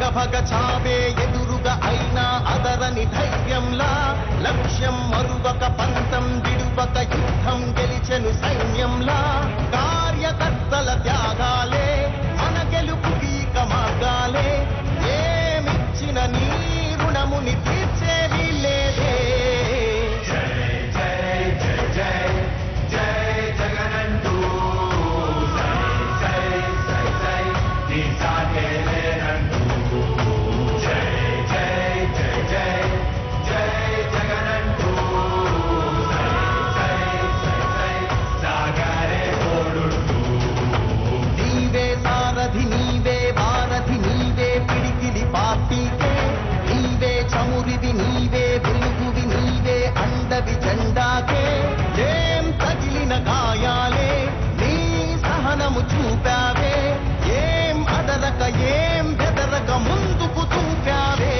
భగ భగ చావే ఎదురుగా అయినా అదరని ధైర్యంలా లక్ష్యం మరువక పంతం విడువక యుద్ధం గెలిచెను సైన్యంలా కార్యకర్తల త్యాగాలే మన గెలుపుకి మార్గాలే ఏమిచ్చిన నీ రుణముని తీర్చేది లేదే. నీవే వెలుగువి నీవే అండవి జెండాకే ఏం తగిలిన గాయాలే నీ సహనము చూపావే ఏం అదరక ఏం బెదరక ముందుకు చూపావే.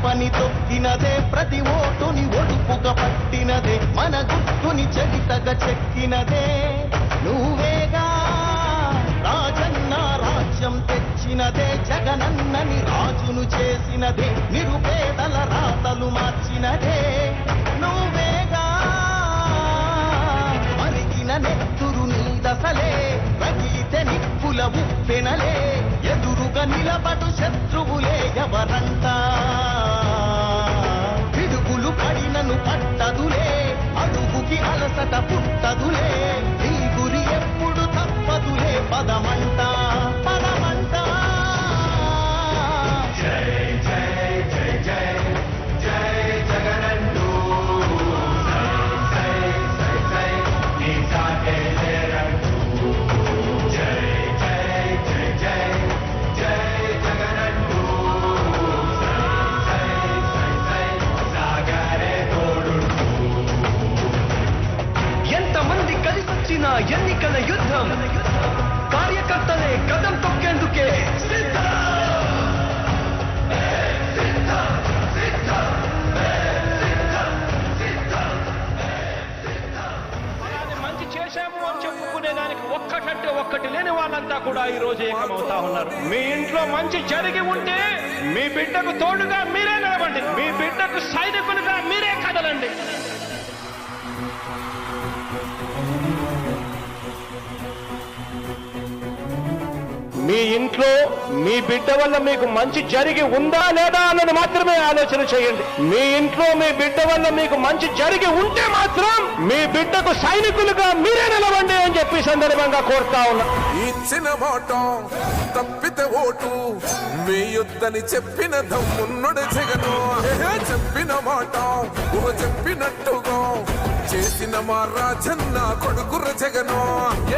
పని తొక్కినదే ప్రతి ఓటుని ఒడుపుగా పట్టినదే మన గుట్టుని చరితగా చెక్కినదే నువ్వేగా రాజన్న రాజ్యం తెచ్చినదే జగనన్నని రాజును చేసినదే నిరుపేదల రాతలు మార్చినదే నువ్వేగా మరిగిన నెత్తురు నీదసలే రగిలితే నిప్పుల ఉప్పెనలే ఎదురుగా నిలబడు శత్రువులే ఎవరంట పిడుగులు పడినను పట్టదులే అడుగుకి అలసట పుట్టదులే నీ గురి ఎప్పుడు తప్పదులే పదమంట పదమంట. జై జై జై జై జై జగనంటూ జై జై జై నీ సాటే లేరంటూ జై జై జై జై జై జగనంటూ జై జై జై సాగరే తోడుంటూ. ఎంతమంది కలిసొచ్చిన ఎన్నికల యుద్ధం కార్యకర్తలే కదం తొక్కేందుకే మంచి చేశాము అని చెప్పుకునే దానికి ఒక్కటంటే ఒక్కటి లేని వాళ్ళంతా కూడా ఈ రోజు ఏకమవుతా ఉన్నారు. మీ ఇంట్లో మంచి జరిగి ఉంటే మీ బిడ్డకు తోడుగా మీరే నిలబండి, మీ బిడ్డకు సైనికులుగా మీరే కదలండి. మీ ఇంట్లో మీ బిడ్డ వల్ల మీకు మంచి జరిగి ఉందా లేదా అన్నది మాత్రమే ఆలోచన చేయండి. మీ ఇంట్లో మీ బిడ్డ వల్ల మీకు మంచి జరిగి ఉంటే మాత్రం మీ బిడ్డకు సైనికులుగా మీరే నిలవండి అని చెప్పి సందర్భంగా కోరుతా ఉన్నా. ఇచ్చిన మాట తప్పితే ఓటు వేయొద్దని చెప్పిన దమ్మున్నడు జగను. చెప్పిన మాట చెప్పినట్టుగా చేసిన మా రాజన్న కొడుకుర జగను.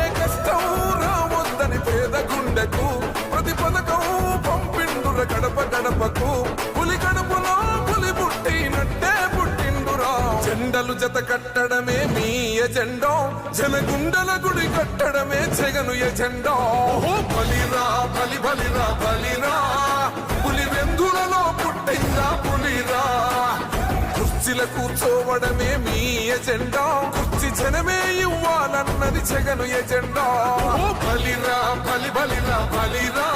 ఏ కష్టం రావద్దని పేద గుండెకు ప్రతి పథకం పంపిండుర గడప గడపకు. పులి గడపలో పులి పుట్టినట్టే పుట్టిండురా. జెండలు జత కట్టడమే మీ ఎజెండా, జనగుండల గుడి కట్టడమే జగను ఎజెండా. బలిరా బలి బలిరా బలిరా పులి వెందులలో పుట్టిందా పులిరా. కుర్చీల కూర్చోవడమే మీ ఎజెండా, కుర్చీ జనమే ఇవ్వాలన్నది జగను ఎజెండా. బలిరా బలి బలిరా బలిరా